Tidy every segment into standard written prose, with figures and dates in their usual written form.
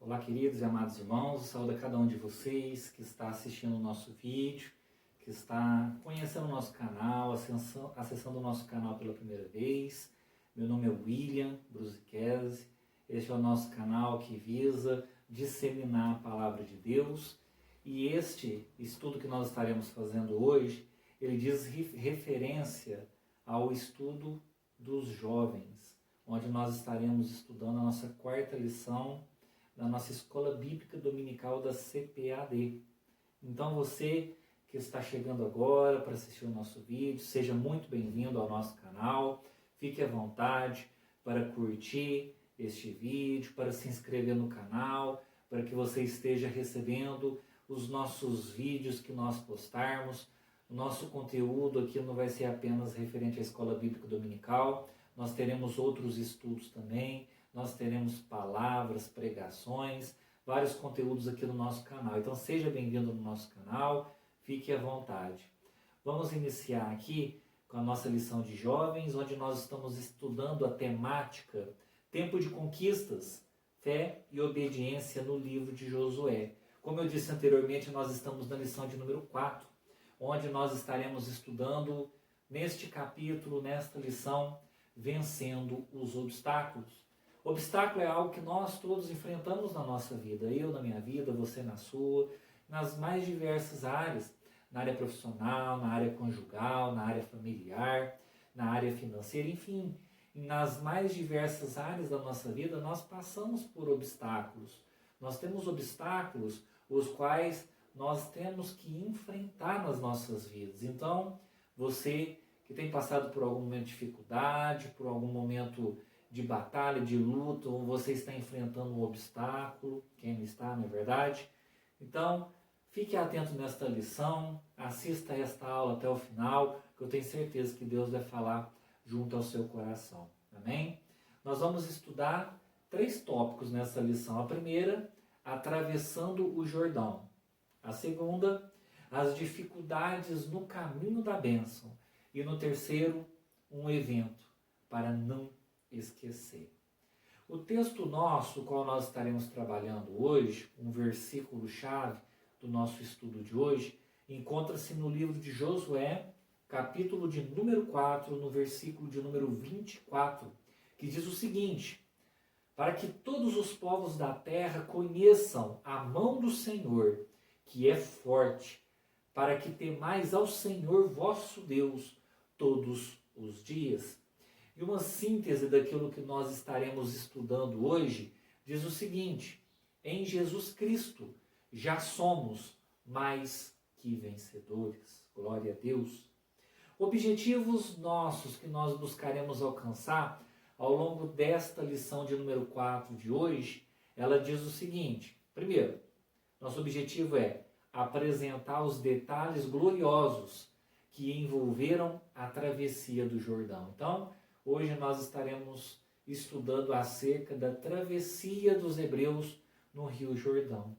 Olá, queridos e amados irmãos, saúde a cada um de vocês que está assistindo o nosso vídeo, que está conhecendo o nosso canal, acessando o nosso canal pela primeira vez. Meu nome é William Brusichese, este é o nosso canal que visa disseminar a palavra de Deus, e este estudo que nós estaremos fazendo hoje, ele diz referência ao estudo dos jovens, onde nós estaremos estudando a nossa quarta lição da nossa Escola Bíblica Dominical da CPAD. Então você que está chegando agora para assistir o nosso vídeo, seja muito bem-vindo ao nosso canal, fique à vontade para curtir este vídeo, para se inscrever no canal, para que você esteja recebendo os nossos vídeos que nós postarmos. O nosso conteúdo aqui não vai ser apenas referente à Escola Bíblica Dominical, nós teremos outros estudos também, nós teremos palavras, pregações, vários conteúdos aqui no nosso canal. Então seja bem-vindo no nosso canal, fique à vontade. Vamos iniciar aqui com a nossa lição de jovens, onde nós estamos estudando a temática Tempo de Conquistas, Fé e Obediência no livro de Josué. Como eu disse anteriormente, nós estamos na lição de número 4, onde nós estaremos estudando neste capítulo, nesta lição, vencendo os obstáculos. Obstáculo é algo que nós todos enfrentamos na nossa vida, eu na minha vida, você na sua, nas mais diversas áreas, na área profissional, na área conjugal, na área familiar, na área financeira, enfim, nas mais diversas áreas da nossa vida nós passamos por obstáculos. Nós temos obstáculos os quais nós temos que enfrentar nas nossas vidas. Então, você que tem passado por algum momento de dificuldade, por algum momento de batalha, de luta, ou você está enfrentando um obstáculo, quem não está, não é verdade? Então, fique atento nesta lição, assista esta aula até o final, que eu tenho certeza que Deus vai falar junto ao seu coração. Amém? Nós vamos estudar 3 tópicos nessa lição. A primeira, atravessando o Jordão. A segunda, as dificuldades no caminho da bênção. E no terceiro, um evento para não esquecer. O texto nosso, qual nós estaremos trabalhando hoje, um versículo-chave do nosso estudo de hoje, encontra-se no livro de Josué, capítulo de número 4, no versículo de número 24, que diz o seguinte: para que todos os povos da terra conheçam a mão do Senhor, que é forte, para que temais ao Senhor vosso Deus todos os dias. E uma síntese daquilo que nós estaremos estudando hoje diz o seguinte: em Jesus Cristo já somos mais que vencedores. Glória a Deus. Objetivos nossos que nós buscaremos alcançar ao longo desta lição de número 4 de hoje, ela diz o seguinte: primeiro, nosso objetivo é apresentar os detalhes gloriosos que envolveram a travessia do Jordão. Então, hoje nós estaremos estudando acerca da travessia dos hebreus no Rio Jordão.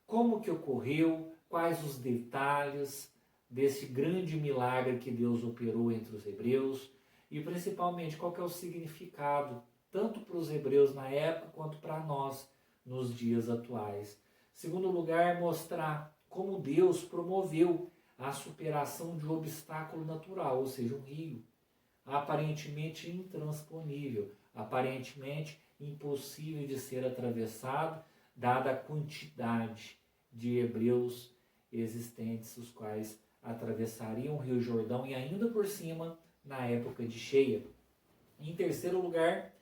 Como que ocorreu, quais os detalhes desse grande milagre que Deus operou entre os hebreus e principalmente qual que é o significado tanto para os hebreus na época quanto para nós nos dias atuais. Segundo lugar, mostrar como Deus promoveu a superação de um obstáculo natural, ou seja, um rio, aparentemente intransponível, aparentemente impossível de ser atravessado, dada a quantidade de hebreus existentes, os quais atravessariam o Rio Jordão e ainda por cima na época de cheia. Em terceiro lugar,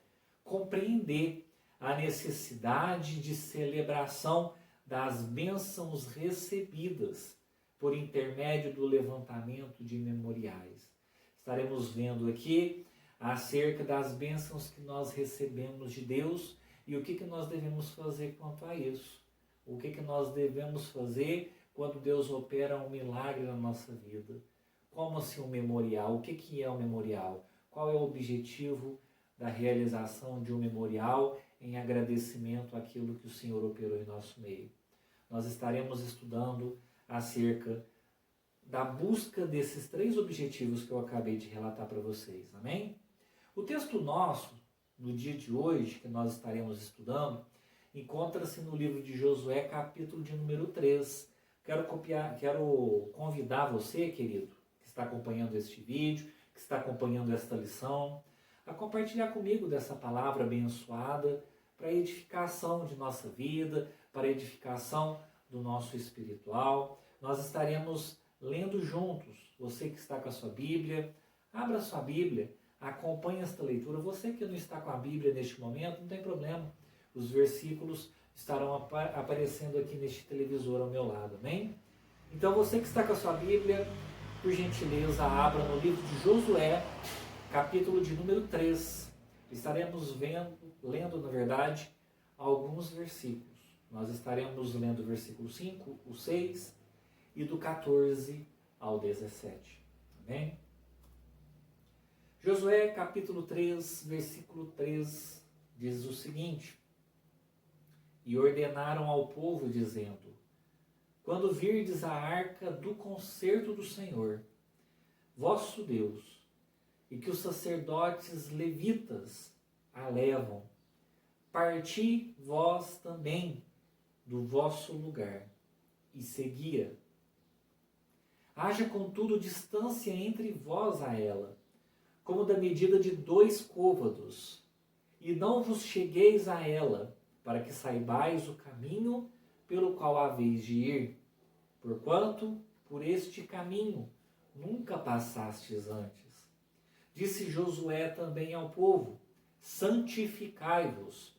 compreender a necessidade de celebração das bênçãos recebidas por intermédio do levantamento de memoriais. Estaremos vendo aqui acerca das bênçãos que nós recebemos de Deus e o que nós devemos fazer quanto a isso. O que nós devemos fazer quando Deus opera um milagre na nossa vida. Como assim um memorial? O que é um memorial? Qual é o objetivo da realização de um memorial em agradecimento àquilo que o Senhor operou em nosso meio? Nós estaremos estudando acerca da busca desses 3 objetivos que eu acabei de relatar para vocês. Amém? O texto nosso, no dia de hoje, que nós estaremos estudando, encontra-se no livro de Josué, capítulo de número 3. Quero convidar você, querido, que está acompanhando este vídeo, que está acompanhando esta lição, a compartilhar comigo dessa palavra abençoada para a edificação de nossa vida, para a edificação do nosso espiritual. Nós estaremos lendo juntos. Você que está com a sua Bíblia, abra a sua Bíblia, acompanhe esta leitura. Você que não está com a Bíblia neste momento, não tem problema. Os versículos estarão aparecendo aqui neste televisor ao meu lado, amém? Então você que está com a sua Bíblia, por gentileza, abra no livro de Josué, capítulo de número 3. Estaremos lendo, na verdade, alguns versículos. Nós estaremos lendo o versículo 5, o 6 e do 14 ao 17. Amém? Josué, capítulo 3, versículo 3, diz o seguinte: E ordenaram ao povo, dizendo: Quando virdes a arca do concerto do Senhor, vosso Deus, e que os sacerdotes levitas a levam, parti vós também do vosso lugar, e seguia. Haja, contudo, distância entre vós a ela, como da medida de 2 côvados, e não vos chegueis a ela, para que saibais o caminho pelo qual haveis de ir, porquanto por este caminho nunca passastes antes. Disse Josué também ao povo: Santificai-vos,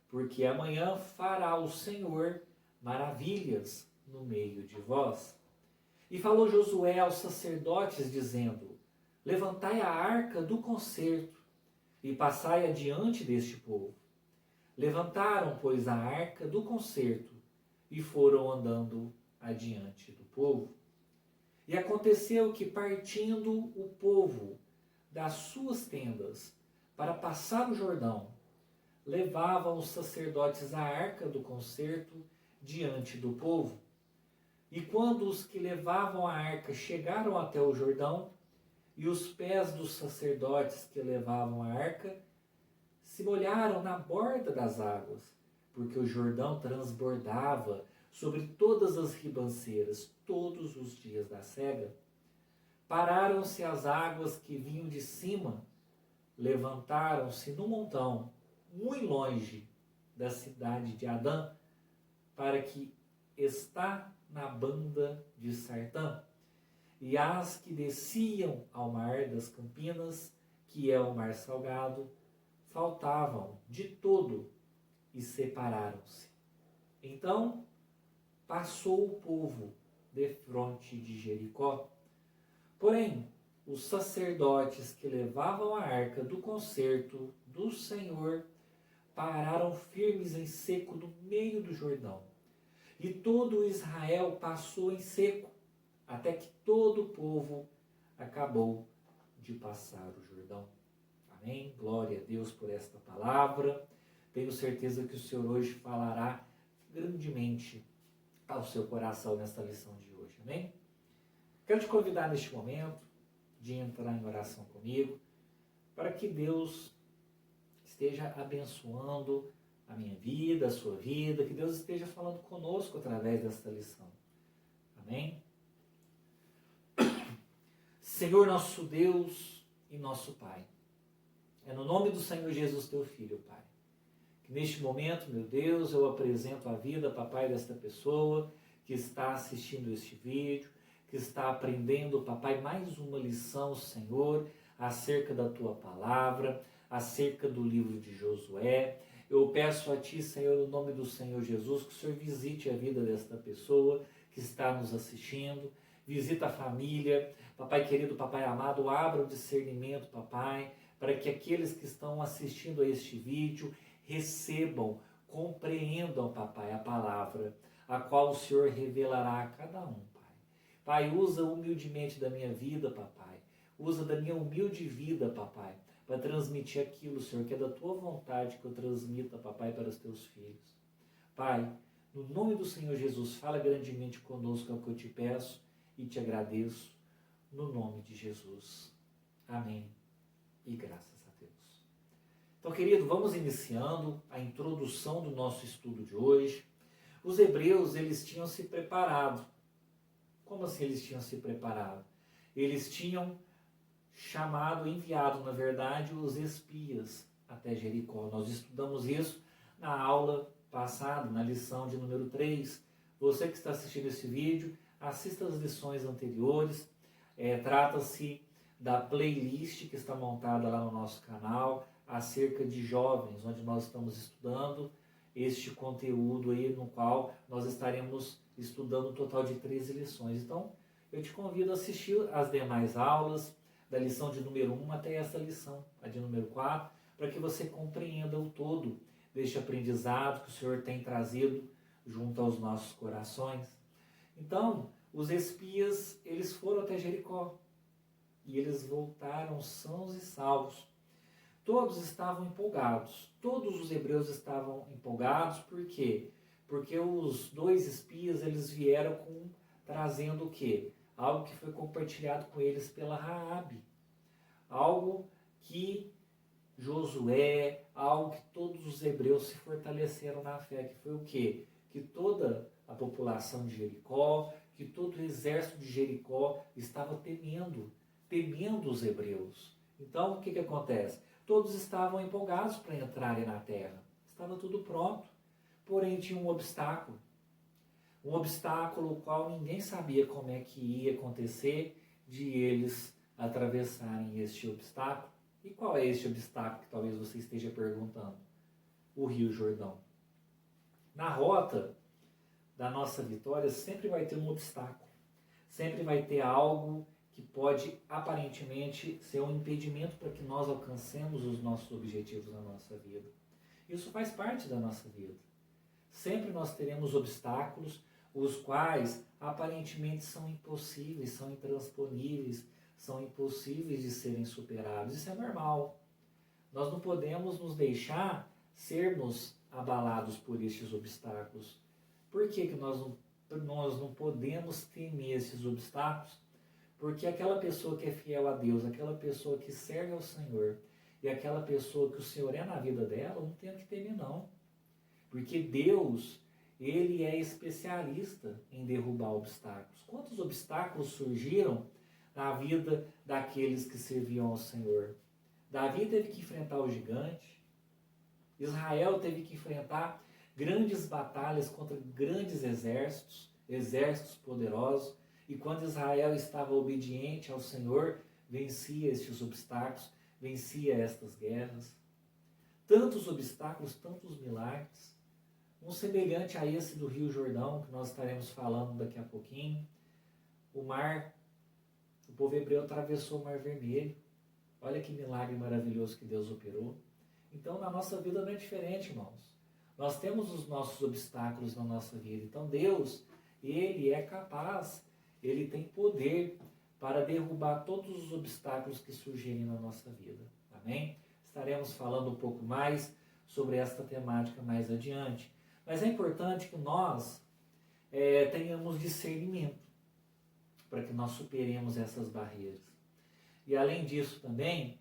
porque amanhã fará o Senhor maravilhas no meio de vós. E falou Josué aos sacerdotes, dizendo: Levantai a arca do concerto e passai adiante deste povo. Levantaram, pois, a arca do concerto e foram andando adiante do povo. E aconteceu que, partindo o povo das suas tendas para passar o Jordão, levavam os sacerdotes a arca do concerto diante do povo. E quando os que levavam a arca chegaram até o Jordão, e os pés dos sacerdotes que levavam a arca se molharam na borda das águas, porque o Jordão transbordava sobre todas as ribanceiras todos os dias da cega, pararam-se as águas que vinham de cima, levantaram-se no montão, muito longe da cidade de Adã, para que está na banda de Sartã, e as que desciam ao mar das Campinas, que é o mar salgado, faltavam de todo e separaram-se. Então passou o povo defronte de Jericó. Porém, os sacerdotes que levavam a arca do concerto do Senhor pararam firmes em seco no meio do Jordão. E todo Israel passou em seco, até que todo o povo acabou de passar o Jordão. Amém? Glória a Deus por esta palavra. Tenho certeza que o Senhor hoje falará grandemente ao seu coração nesta lição de hoje. Amém? Quero te convidar neste momento de entrar em oração comigo, para que Deus esteja abençoando a minha vida, a sua vida, que Deus esteja falando conosco através desta lição. Amém? Senhor, nosso Deus e nosso Pai, é no nome do Senhor Jesus, teu Filho, Pai, que neste momento, meu Deus, eu apresento a vida, Papai, desta pessoa que está assistindo este vídeo, que está aprendendo, Papai, mais uma lição, Senhor, acerca da tua palavra, acerca do livro de Josué. Eu peço a Ti, Senhor, no nome do Senhor Jesus, que o Senhor visite a vida desta pessoa que está nos assistindo, visita a família, Papai querido, Papai amado, abra o discernimento, Papai, para que aqueles que estão assistindo a este vídeo recebam, compreendam, Papai, a palavra, a qual o Senhor revelará a cada um, Pai. Pai, usa humildemente da minha vida, Papai, usa da minha humilde vida, Papai, para transmitir aquilo, Senhor, que é da Tua vontade que eu transmita, Papai, para os Teus filhos. Pai, no nome do Senhor Jesus, fala grandemente conosco, é o que eu te peço e te agradeço, no nome de Jesus. Amém. E graças a Deus. Então, querido, vamos iniciando a introdução do nosso estudo de hoje. Os hebreus, eles tinham se preparado. Como assim eles tinham se preparado? Eles tinham enviado, na verdade, os espias até Jericó. Nós estudamos isso na aula passada, na lição de número 3. Você que está assistindo esse vídeo, assista as lições anteriores. Trata-se da playlist que está montada lá no nosso canal, acerca de jovens, onde nós estamos estudando este conteúdo aí, no qual nós estaremos estudando um total de 13 lições. Então, eu te convido a assistir as demais aulas, da lição de número 1 até essa lição, a de número 4, para que você compreenda o todo deste aprendizado que o Senhor tem trazido junto aos nossos corações. Então, os espias, eles foram até Jericó e eles voltaram sãos e salvos. Todos estavam empolgados, todos os hebreus estavam empolgados, por quê? Porque os dois espias, eles vieram trazendo o quê? Algo que foi compartilhado com eles pela Raabe, algo que Josué, algo que todos os hebreus se fortaleceram na fé, que foi o quê? Que toda a população de Jericó, que todo o exército de Jericó estava temendo os hebreus. Então, o que acontece? Todos estavam empolgados para entrarem na terra, estava tudo pronto, porém tinha um obstáculo o qual ninguém sabia como é que ia acontecer de eles atravessarem este obstáculo. E qual é este obstáculo que talvez você esteja perguntando? O Rio Jordão. Na rota da nossa vitória sempre vai ter um obstáculo, sempre vai ter algo que pode aparentemente ser um impedimento para que nós alcancemos os nossos objetivos na nossa vida. Isso faz parte da nossa vida. Sempre nós teremos obstáculos, os quais aparentemente são impossíveis, são intransponíveis, são impossíveis de serem superados. Isso é normal. Nós não podemos nos deixar sermos abalados por estes obstáculos. Por que nós não podemos temer esses obstáculos? Porque aquela pessoa que é fiel a Deus, aquela pessoa que serve ao Senhor, e aquela pessoa que o Senhor é na vida dela, não tem o que temer não. Porque Deus, Ele é especialista em derrubar obstáculos. Quantos obstáculos surgiram na vida daqueles que serviam ao Senhor? Davi teve que enfrentar o gigante. Israel teve que enfrentar grandes batalhas contra grandes exércitos poderosos. E quando Israel estava obediente ao Senhor, vencia estes obstáculos, vencia estas guerras. Tantos obstáculos, tantos milagres. Um semelhante a esse do Rio Jordão, que nós estaremos falando daqui a pouquinho. O povo hebreu atravessou o Mar Vermelho. Olha que milagre maravilhoso que Deus operou. Então, na nossa vida não é diferente, irmãos. Nós temos os nossos obstáculos na nossa vida. Então, Deus, Ele é capaz, Ele tem poder para derrubar todos os obstáculos que surgirem na nossa vida. Amém? Estaremos falando um pouco mais sobre esta temática mais adiante. Mas é importante que nós tenhamos discernimento para que nós superemos essas barreiras. E além disso também,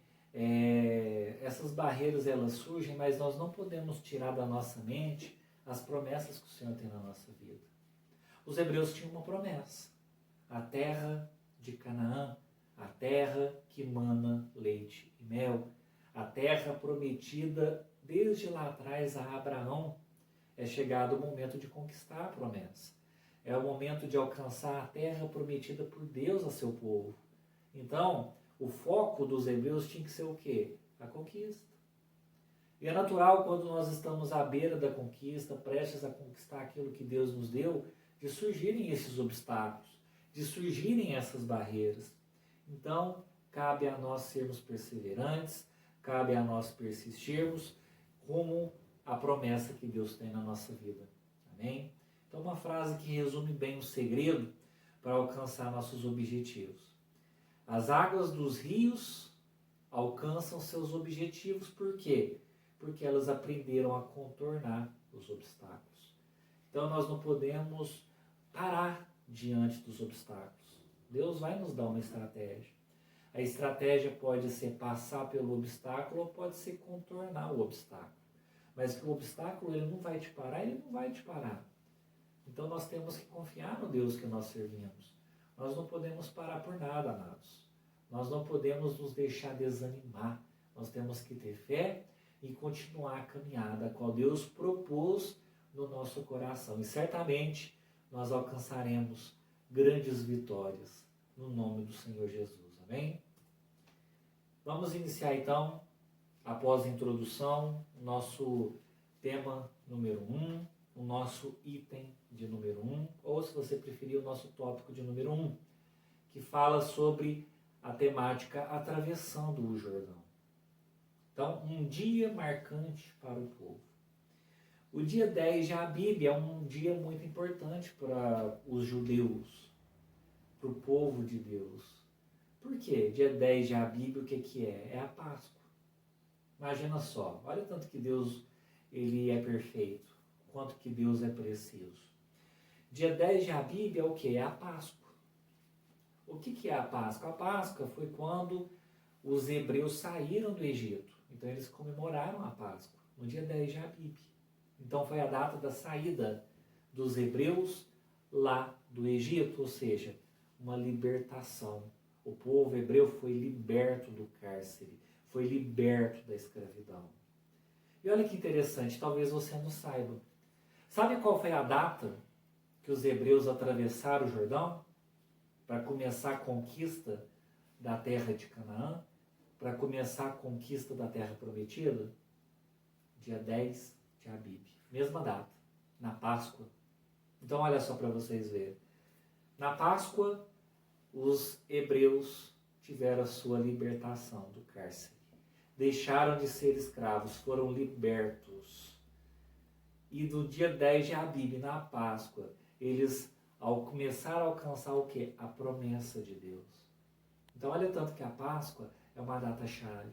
essas barreiras elas surgem, mas nós não podemos tirar da nossa mente as promessas que o Senhor tem na nossa vida. Os hebreus tinham uma promessa: a terra de Canaã, a terra que mana leite e mel, a terra prometida desde lá atrás a Abraão. É chegado o momento de conquistar a promessa. É o momento de alcançar a terra prometida por Deus a seu povo. Então, o foco dos hebreus tinha que ser o quê? A conquista. E é natural, quando nós estamos à beira da conquista, prestes a conquistar aquilo que Deus nos deu, de surgirem esses obstáculos, de surgirem essas barreiras. Então, cabe a nós sermos perseverantes, cabe a nós persistirmos rumo à promessa que Deus tem na nossa vida. Amém? Então, uma frase que resume bem o segredo para alcançar nossos objetivos. As águas dos rios alcançam seus objetivos. Por quê? Porque elas aprenderam a contornar os obstáculos. Então, nós não podemos parar diante dos obstáculos. Deus vai nos dar uma estratégia. A estratégia pode ser passar pelo obstáculo ou pode ser contornar o obstáculo. Mas que o obstáculo ele não vai te parar, ele não vai te parar. Então nós temos que confiar no Deus que nós servimos. Nós não podemos parar por nada, amados. Nós não podemos nos deixar desanimar. Nós temos que ter fé e continuar a caminhada a qual Deus propôs no nosso coração. E certamente nós alcançaremos grandes vitórias no nome do Senhor Jesus. Amém? Vamos iniciar então, após a introdução, o nosso tema número 1, o nosso item de número 1, ou se você preferir, o nosso tópico de número 1, que fala sobre a temática atravessando o Jordão. Então, um dia marcante para o povo. O dia 10 de Abib é um dia muito importante para os judeus, para o povo de Deus. Por quê? Dia 10 de Abib, o que é? É a Páscoa. Imagina só, olha tanto que Deus ele é perfeito, quanto que Deus é preciso. Dia 10 de Abib é o que? É a Páscoa. O que é a Páscoa? A Páscoa foi quando os hebreus saíram do Egito. Então eles comemoraram a Páscoa no dia 10 de Abib. Então foi a data da saída dos hebreus lá do Egito, ou seja, uma libertação. O povo hebreu foi liberto do cárcere, foi liberto da escravidão. E olha que interessante, talvez você não saiba. Sabe qual foi a data que os hebreus atravessaram o Jordão para começar a conquista da terra de Canaã? Para começar a conquista da terra prometida? Dia 10 de Abib. Mesma data, na Páscoa. Então olha só para vocês verem. Na Páscoa, os hebreus tiveram a sua libertação do cárcere. Deixaram de ser escravos, foram libertos. E no dia 10 de Abib, na Páscoa, eles ao começar a alcançar o quê? A promessa de Deus. Então olha tanto que a Páscoa é uma data-chave.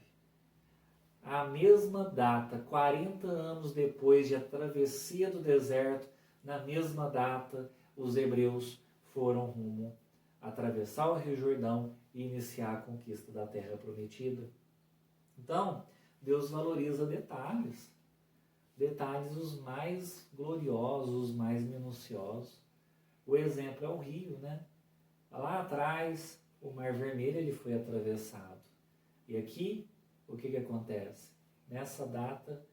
A mesma data, 40 anos depois de a travessia do deserto, na mesma data, os hebreus foram rumo a atravessar o Rio Jordão e iniciar a conquista da terra prometida. Então, Deus valoriza detalhes. Detalhes os mais gloriosos, os mais minuciosos. O exemplo é o rio, né? Lá atrás, o Mar Vermelho ele foi atravessado. E aqui, o que acontece? Nessa data,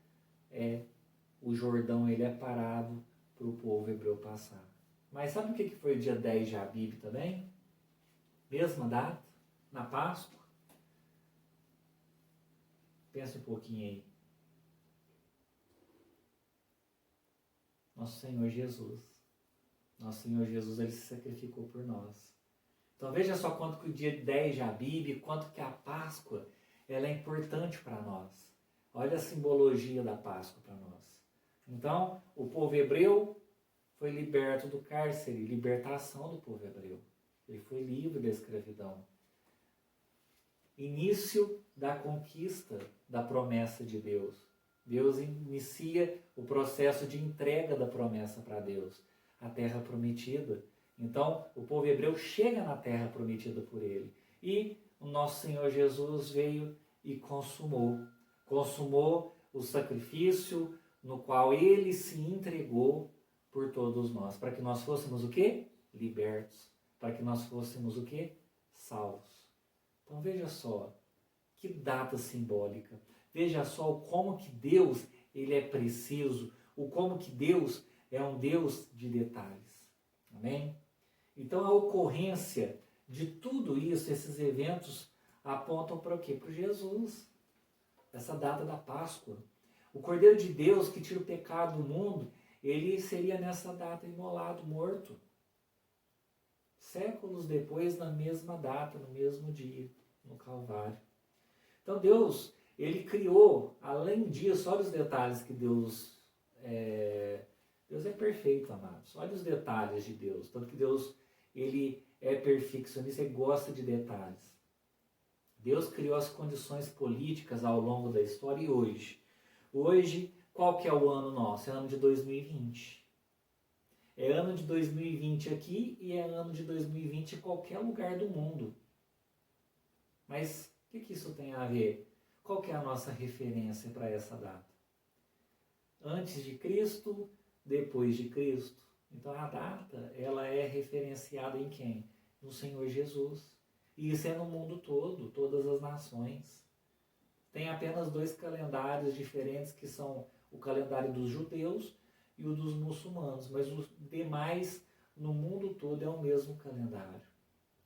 o Jordão ele é parado para o povo hebreu passar. Mas sabe o que foi o dia 10 de Abib também? Mesma data, na Páscoa. Pensa um pouquinho aí. Nosso Senhor Jesus. Nosso Senhor Jesus, ele se sacrificou por nós. Então veja só quanto que o dia 10 de Abib, quanto que a Páscoa, ela é importante para nós. Olha a simbologia da Páscoa para nós. Então, o povo hebreu foi liberto do cárcere, libertação do povo hebreu. Ele foi livre da escravidão. Início da conquista da promessa de Deus. Deus inicia o processo de entrega da promessa para Deus, a terra prometida. Então, o povo hebreu chega na terra prometida por ele. E o nosso Senhor Jesus veio e consumou o sacrifício no qual ele se entregou por todos nós, para que nós fôssemos o quê? Libertos. Para que nós fôssemos o quê? Salvos. Então veja só, que data simbólica. Veja só como que Deus ele é preciso, o como que Deus é um Deus de detalhes. Amém? Então a ocorrência de tudo isso, esses eventos, apontam para o quê? Para Jesus. Essa data da Páscoa. O Cordeiro de Deus que tira o pecado do mundo, ele seria nessa data imolado, morto. Séculos depois, na mesma data, no mesmo dia, no Calvário. Então Deus, ele criou, além disso, olha os detalhes que Deus é perfeito, amados. Olha os detalhes de Deus. Tanto que Deus, ele é perfeccionista, ele gosta de detalhes. Deus criou as condições políticas ao longo da história e hoje. Hoje, qual que é o ano nosso? É ano de 2020. É ano de 2020 aqui e é ano de 2020 em qualquer lugar do mundo. Mas o que isso tem a ver? Qual que é a nossa referência para essa data? Antes de Cristo, depois de Cristo. Então a data, ela é referenciada em quem? No Senhor Jesus. E isso é no mundo todo, todas as nações. Tem apenas 2 calendários diferentes, que são o calendário dos judeus e o dos muçulmanos, mas os demais no mundo todo é o mesmo calendário.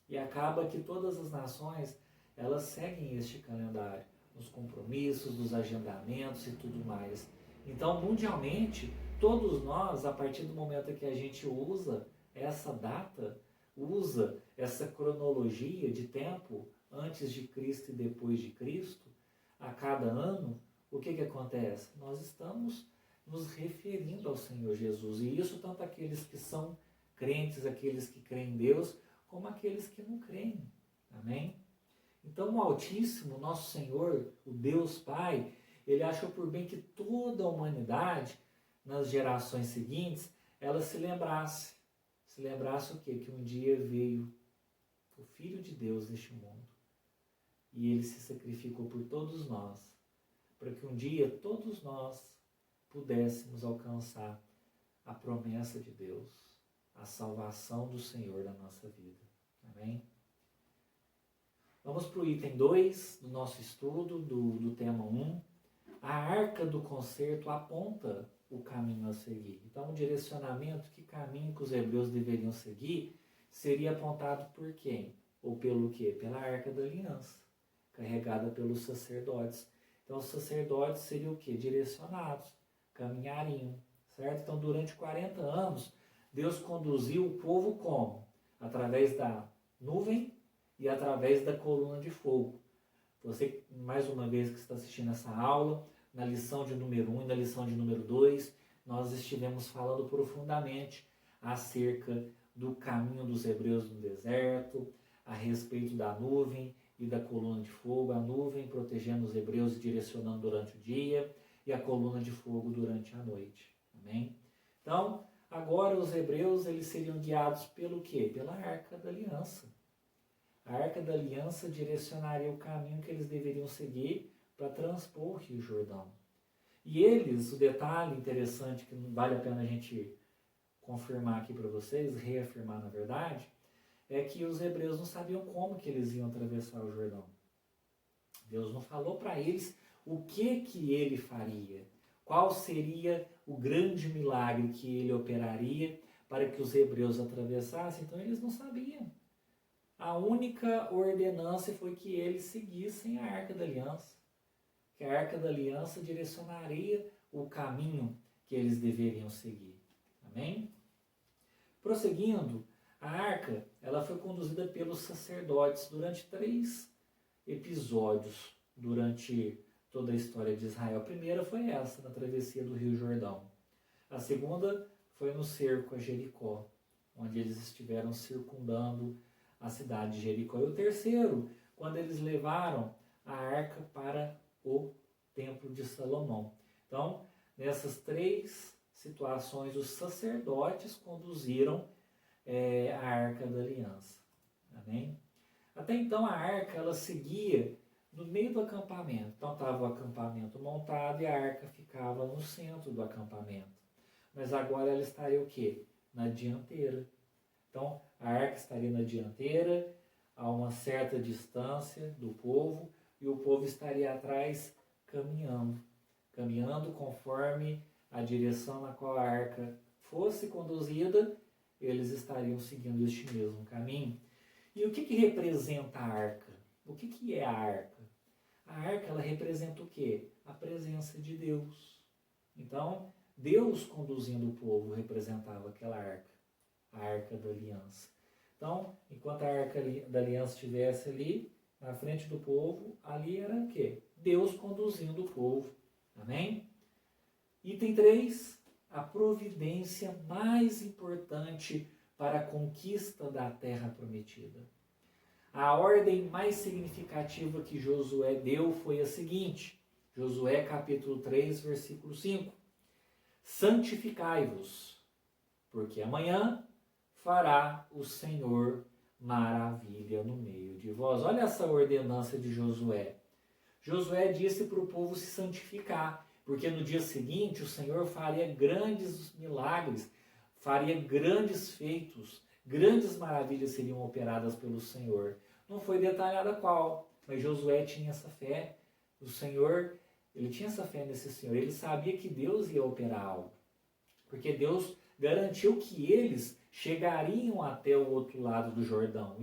E acaba que todas as nações, elas seguem este calendário, nos compromissos, nos agendamentos e tudo mais. Então, mundialmente, todos nós, a partir do momento que a gente usa essa data, usa essa cronologia de tempo, antes de Cristo e depois de Cristo, a cada ano, o que acontece? Nós estamos nos referindo ao Senhor Jesus. E isso tanto aqueles que são crentes, aqueles que creem em Deus, como aqueles que não creem. Amém? Então o Altíssimo, nosso Senhor, o Deus Pai, Ele achou por bem que toda a humanidade, nas gerações seguintes, ela se lembrasse. Se lembrasse o quê? Que um dia veio o Filho de Deus neste mundo. E Ele se sacrificou por todos nós, para que um dia todos nós pudéssemos alcançar a promessa de Deus, a salvação do Senhor na nossa vida. Amém? Vamos para o item 2 do nosso estudo, do tema 1. A arca do concerto aponta o caminho a seguir. Então, o direcionamento, que caminho que os hebreus deveriam seguir, seria apontado por quem? Ou pelo quê? Pela arca da aliança, carregada pelos sacerdotes. Então, os sacerdotes seriam o quê? Direcionados, caminhariam, certo? Então, durante 40 anos, Deus conduziu o povo como? Através da nuvem e através da coluna de fogo. Você, mais uma vez que está assistindo essa aula, na lição de número 1 e na lição de número 2, nós estivemos falando profundamente acerca do caminho dos hebreus no deserto, a respeito da nuvem e da coluna de fogo, a nuvem protegendo os hebreus e direcionando durante o dia, e a coluna de fogo durante a noite. Amém? Então, agora os hebreus, eles seriam guiados pelo quê? Pela Arca da Aliança. A Arca da Aliança direcionaria o caminho que eles deveriam seguir para transpor o Rio Jordão. E eles, o detalhe interessante que vale a pena a gente confirmar aqui para vocês, reafirmar na verdade, é que os hebreus não sabiam como que eles iam atravessar o Jordão. Deus não falou para eles o que ele faria, qual seria o grande milagre que ele operaria para que os hebreus atravessassem. Então eles não sabiam. A única ordenança foi que eles seguissem a Arca da Aliança, que a Arca da Aliança direcionaria o caminho que eles deveriam seguir. Amém? Prosseguindo, a arca, ela foi conduzida pelos sacerdotes durante 3 episódios durante toda a história de Israel. A primeira foi essa, na travessia do Rio Jordão. A segunda foi no cerco a Jericó, onde eles estiveram circundando a cidade de Jericó. E o terceiro, quando eles levaram a arca para o Templo de Salomão. Então, nessas 3 situações, os sacerdotes conduziram a Arca da Aliança. Amém? Até então, a arca, ela seguia no meio do acampamento. Então, estava o acampamento montado e a arca ficava no centro do acampamento. Mas agora ela estaria o quê? Na dianteira. Então, a arca estaria na dianteira, a uma certa distância do povo, e o povo estaria atrás caminhando conforme a direção na qual a arca fosse conduzida, eles estariam seguindo este mesmo caminho. E o que representa a arca? O que é a arca? A arca, ela representa o quê? A presença de Deus. Então, Deus conduzindo o povo representava aquela arca, a Arca da Aliança. Então, enquanto a Arca da Aliança estivesse ali, na frente do povo, ali era o quê? Deus conduzindo o povo. Amém? Item 3, a providência mais importante para a conquista da terra prometida. A ordem mais significativa que Josué deu foi a seguinte, Josué capítulo 3, versículo 5. Santificai-vos, porque amanhã fará o Senhor maravilha no meio de vós. Olha essa ordenança de Josué. Josué disse para o povo se santificar, porque no dia seguinte o Senhor faria grandes milagres, faria grandes feitos, grandes maravilhas seriam operadas pelo Senhor. Não foi detalhada qual, mas Josué tinha essa fé. O Senhor, ele tinha essa fé nesse Senhor. Ele sabia que Deus ia operar algo, porque Deus garantiu que eles chegariam até o outro lado do Jordão.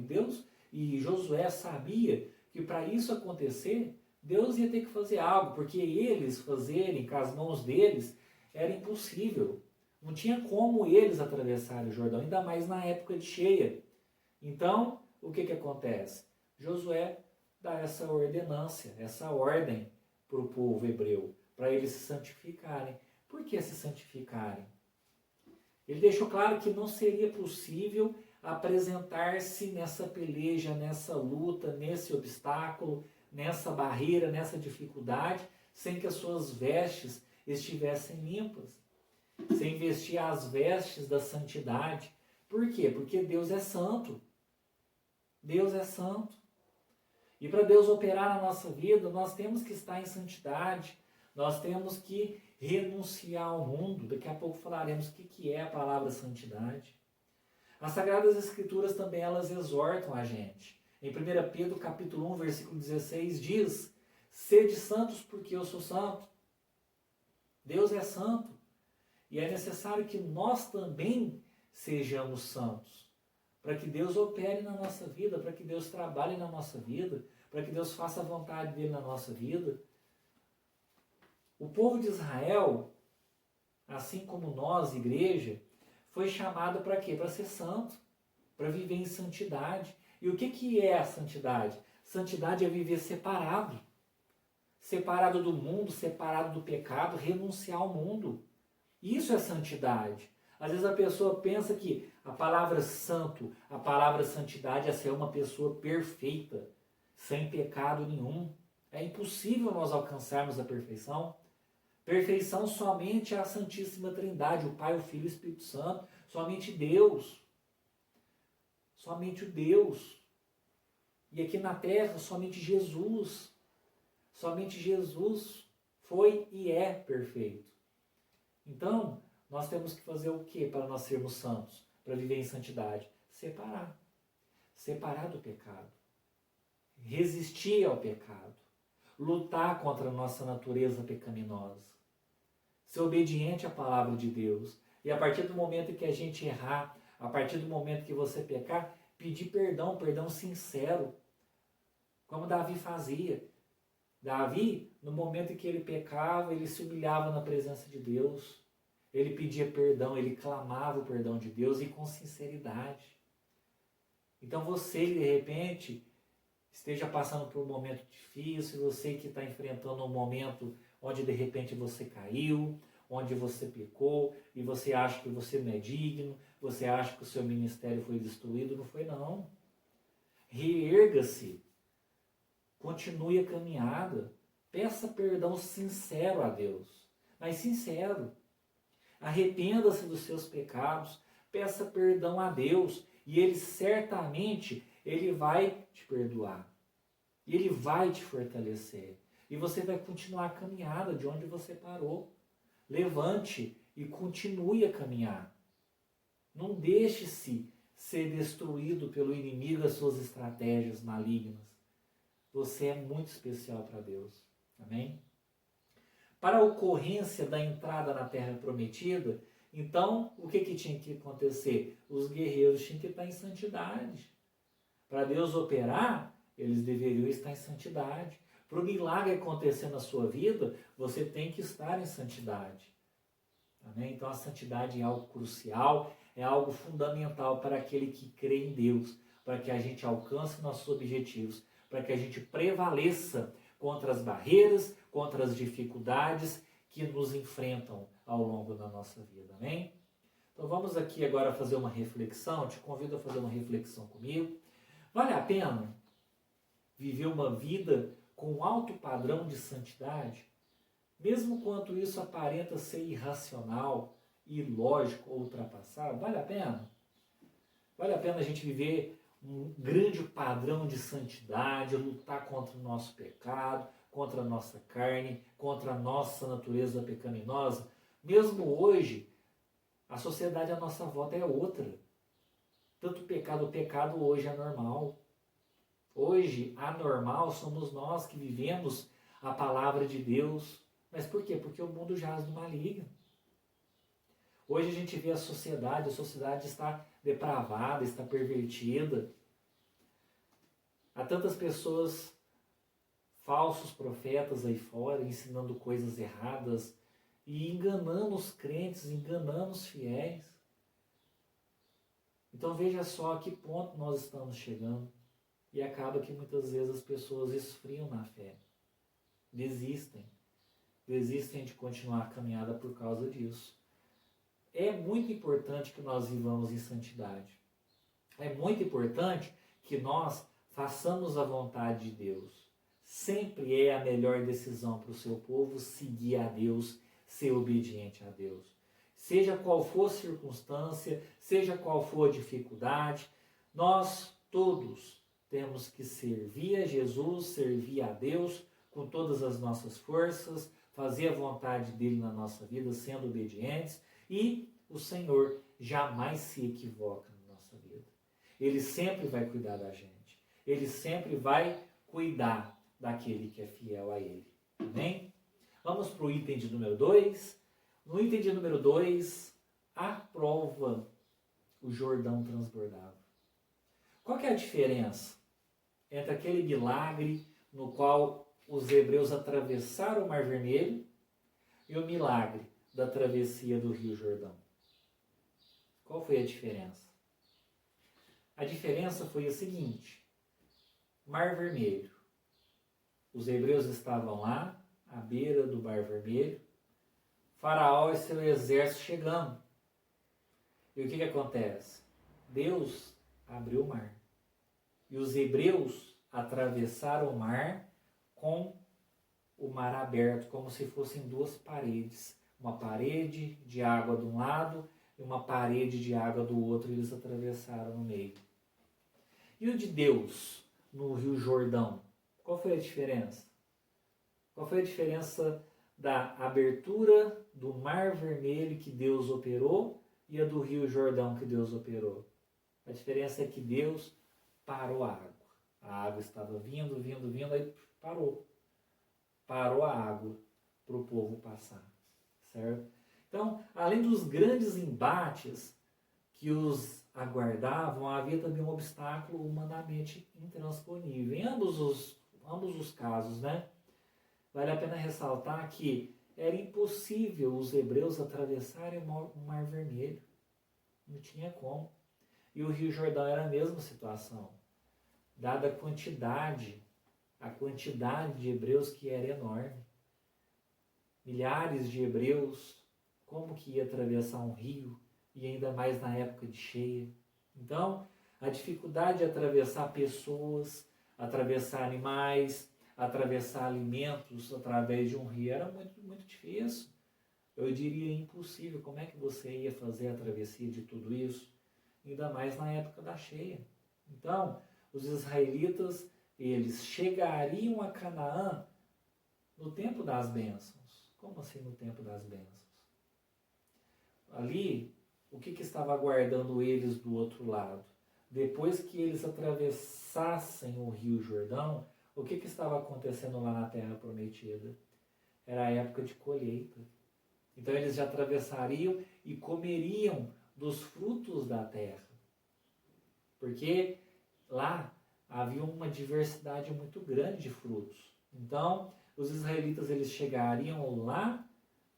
E Josué sabia que para isso acontecer, Deus ia ter que fazer algo, porque eles fazerem com as mãos deles era impossível. Não tinha como eles atravessarem o Jordão, ainda mais na época de cheia. Então, o que acontece? Josué dá essa ordenância, essa ordem para o povo hebreu, para eles se santificarem. Por que se santificarem? Ele deixou claro que não seria possível apresentar-se nessa peleja, nessa luta, nesse obstáculo, nessa barreira, nessa dificuldade, sem que as suas vestes estivessem limpas, sem vestir as vestes da santidade. Por quê? Porque Deus é santo. Deus é santo. E para Deus operar na nossa vida, nós temos que estar em santidade, nós temos que renunciar ao mundo. Daqui a pouco falaremos o que é a palavra santidade. As Sagradas Escrituras também elas exortam a gente. Em 1 Pedro capítulo 1, versículo 16 diz: sede santos porque eu sou santo. Deus é santo. E é necessário que nós também sejamos santos, para que Deus opere na nossa vida, para que Deus trabalhe na nossa vida, para que Deus faça a vontade dele na nossa vida. O povo de Israel, assim como nós, igreja, foi chamado para quê? Para ser santo, para viver em santidade. E o que é a santidade? Santidade é viver separado. Separado do mundo, separado do pecado, renunciar ao mundo. Isso é santidade. Às vezes a pessoa pensa que a palavra santo, a palavra santidade é ser uma pessoa perfeita, sem pecado nenhum. É impossível nós alcançarmos a perfeição. Perfeição somente a Santíssima Trindade, o Pai, o Filho e o Espírito Santo. Somente Deus. Somente o Deus. E aqui na terra, somente Jesus. Somente Jesus foi e é perfeito. Então, nós temos que fazer o que para nós sermos santos? Para viver em santidade? Separar. Separar do pecado. Resistir ao pecado. Lutar contra a nossa natureza pecaminosa. Ser obediente à palavra de Deus. E a partir do momento que a gente errar, a partir do momento que você pecar, pedir perdão, perdão sincero. Como Davi fazia. Davi, no momento em que ele pecava, ele se humilhava na presença de Deus. Ele pedia perdão, ele clamava o perdão de Deus e com sinceridade. Então você, de repente, esteja passando por um momento difícil, você que está enfrentando um momento onde de repente você caiu, onde você pecou e você acha que você não é digno, você acha que o seu ministério foi destruído, não foi não. Reerga-se, continue a caminhada, peça perdão sincero a Deus, mas sincero. Arrependa-se dos seus pecados, peça perdão a Deus e Ele certamente Ele vai te perdoar. E Ele vai te fortalecer. E você vai continuar a caminhada de onde você parou. Levante e continue a caminhar. Não deixe-se ser destruído pelo inimigo as suas estratégias malignas. Você é muito especial para Deus. Amém? Para a ocorrência da entrada na Terra Prometida, então, o que tinha que acontecer? Os guerreiros tinham que estar em santidade. Para Deus operar, eles deveriam estar em santidade. Para o milagre acontecer na sua vida, você tem que estar em santidade. Amém? Então, a santidade é algo crucial, é algo fundamental para aquele que crê em Deus, para que a gente alcance nossos objetivos, para que a gente prevaleça contra as barreiras, contra as dificuldades que nos enfrentam ao longo da nossa vida. Amém? Então vamos aqui agora fazer uma reflexão. Te convido a fazer uma reflexão comigo. Vale a pena viver uma vida com alto padrão de santidade? Mesmo quando isso aparenta ser irracional, ilógico ou ultrapassado, vale a pena? Vale a pena a gente viver um grande padrão de santidade, lutar contra o nosso pecado, contra a nossa carne, contra a nossa natureza pecaminosa. Mesmo hoje, a sociedade à nossa volta é outra. Tanto o pecado hoje é normal. Hoje, anormal somos nós que vivemos a palavra de Deus. Mas por quê? Porque o mundo jaz no maligno. Hoje a gente vê a sociedade está depravada, está pervertida. Há tantas pessoas, falsos profetas aí fora, ensinando coisas erradas e enganando os crentes, enganando os fiéis. Então veja só a que ponto nós estamos chegando. E acaba que muitas vezes as pessoas esfriam na fé. Desistem de continuar a caminhada por causa disso. É muito importante que nós vivamos em santidade. É muito importante que nós façamos a vontade de Deus. Sempre é a melhor decisão para o seu povo seguir a Deus, ser obediente a Deus. Seja qual for a circunstância, seja qual for a dificuldade, nós todos temos que servir a Jesus, servir a Deus com todas as nossas forças, fazer a vontade dele na nossa vida, sendo obedientes, e o Senhor jamais se equivoca na nossa vida. Ele sempre vai cuidar da gente. Ele sempre vai cuidar daquele que é fiel a ele. Amém? Vamos para o item de número 2. No item de número 2, aprova o Jordão transbordava. Qual que é a diferença entre aquele milagre no qual os hebreus atravessaram o Mar Vermelho e o milagre da travessia do Rio Jordão? Qual foi a diferença? A diferença foi a seguinte: Mar Vermelho. Os hebreus estavam lá, à beira do Mar Vermelho, Faraó e seu exército chegando. E o que acontece? Deus abriu o mar. E os hebreus atravessaram o mar com o mar aberto, como se fossem duas paredes. Uma parede de água de um lado e uma parede de água do outro, e eles atravessaram no meio. E o de Deus no Rio Jordão? Qual foi a diferença? Qual foi a diferença da abertura do Mar Vermelho que Deus operou e a do Rio Jordão que Deus operou? A diferença é que Deus parou a água. A água estava vindo, aí parou. Parou a água para o povo passar. Certo? Então, além dos grandes embates que os aguardavam, havia também um obstáculo humanamente intransponível. Em ambos os casos, né? Vale a pena ressaltar que era impossível os hebreus atravessarem o Mar Vermelho. Não tinha como. E o Rio Jordão era a mesma situação. Dada a quantidade de hebreus que era enorme. Milhares de hebreus, como que ia atravessar um rio, e ainda mais na época de cheia? Então, a dificuldade de atravessar pessoas, atravessar animais, atravessar alimentos através de um rio era muito, muito difícil. Eu diria impossível. Como é que você ia fazer a travessia de tudo isso? Ainda mais na época da cheia. Então, os israelitas, eles chegariam a Canaã no tempo das bênçãos. Como assim no tempo das bênçãos? Ali, o que estava aguardando eles do outro lado? Depois que eles atravessassem o Rio Jordão, o que estava acontecendo lá na Terra Prometida? Era a época de colheita. Então eles já atravessariam e comeriam dos frutos da terra. Porque lá havia uma diversidade muito grande de frutos. Então, os israelitas eles chegariam lá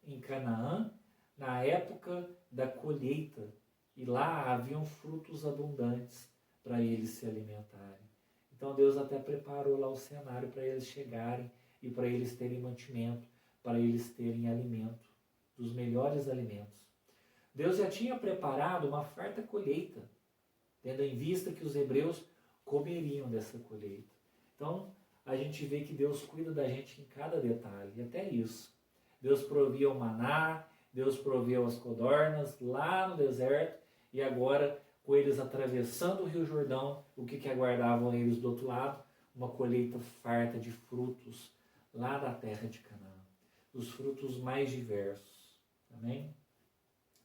em Canaã na época da colheita. E lá haviam frutos abundantes para eles se alimentarem. Então Deus até preparou lá o cenário para eles chegarem e para eles terem mantimento, para eles terem alimento, dos melhores alimentos. Deus já tinha preparado uma farta colheita, tendo em vista que os hebreus comeriam dessa colheita. Então, a gente vê que Deus cuida da gente em cada detalhe, e até isso. Deus provia o maná, Deus proveu as codornas lá no deserto, e agora com eles atravessando o Rio Jordão, o que aguardavam eles do outro lado? Uma colheita farta de frutos lá da terra de Canaã, os frutos mais diversos. Amém?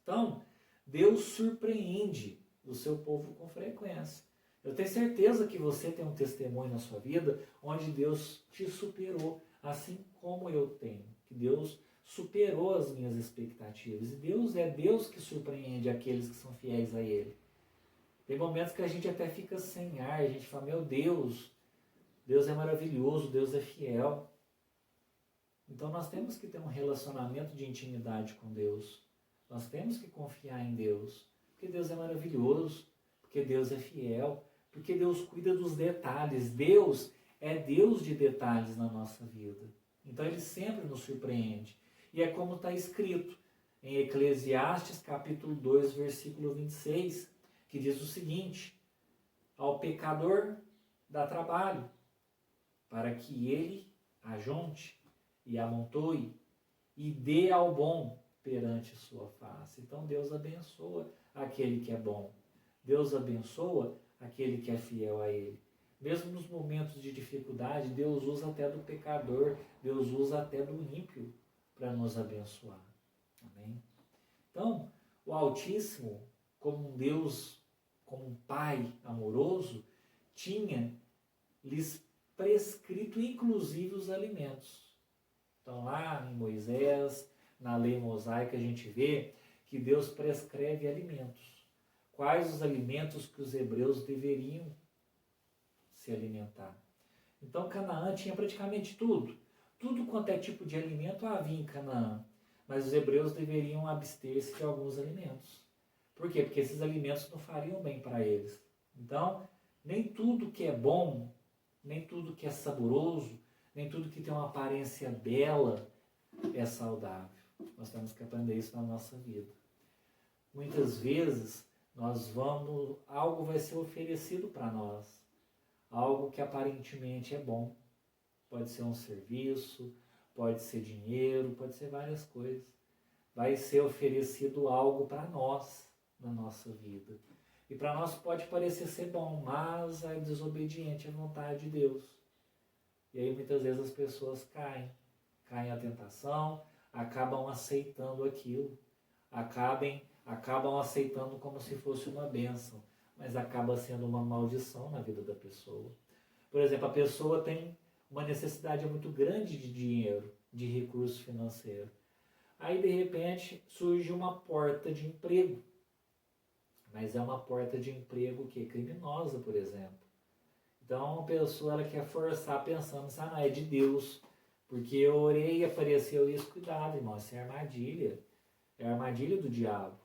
Então, Deus surpreende o seu povo com frequência. Eu tenho certeza que você tem um testemunho na sua vida onde Deus te superou, assim como eu tenho. Que Deus superou as minhas expectativas. E Deus é Deus que surpreende aqueles que são fiéis a Ele. Tem momentos que a gente até fica sem ar, a gente fala, meu Deus, Deus é maravilhoso, Deus é fiel. Então nós temos que ter um relacionamento de intimidade com Deus. Nós temos que confiar em Deus, porque Deus é maravilhoso, porque Deus é fiel, porque Deus cuida dos detalhes. Deus é Deus de detalhes na nossa vida. Então Ele sempre nos surpreende. E é como está escrito em Eclesiastes capítulo 2, versículo 26, que diz o seguinte: ao pecador dá trabalho, para que ele ajunte e amontoe e dê ao bom perante sua face. Então Deus abençoa aquele que é bom. Deus abençoa aquele que é fiel a Ele. Mesmo nos momentos de dificuldade, Deus usa até do pecador, Deus usa até do ímpio para nos abençoar. Amém? Então, o Altíssimo, como um Deus, como um Pai amoroso, tinha lhes prescrito inclusive os alimentos. Então lá em Moisés, na lei mosaica, a gente vê que Deus prescreve alimentos. Quais os alimentos que os hebreus deveriam se alimentar? Então Canaã tinha praticamente tudo. Tudo quanto é tipo de alimento havia em Canaã. Mas os hebreus deveriam abster-se de alguns alimentos. Por quê? Porque esses alimentos não fariam bem para eles. Então, nem tudo que é bom, nem tudo que é saboroso, nem tudo que tem uma aparência bela é saudável. Nós temos que aprender isso na nossa vida. Muitas vezes algo vai ser oferecido para nós, algo que aparentemente é bom. Pode ser um serviço, pode ser dinheiro, pode ser várias coisas. Vai ser oferecido algo para nós na nossa vida. E para nós pode parecer ser bom, mas é desobediente à vontade de Deus. E aí muitas vezes as pessoas caem à tentação, acabam aceitando aquilo, acabam aceitando como se fosse uma bênção, mas acaba sendo uma maldição na vida da pessoa. Por exemplo, a pessoa tem uma necessidade muito grande de dinheiro, de recurso financeiro. Aí de repente surge uma porta de emprego, mas é uma porta de emprego que é criminosa, por exemplo. Então a pessoa ela quer forçar pensando, não é de Deus, porque eu orei e apareceu isso. Cuidado, irmão, isso é armadilha. É a armadilha do diabo.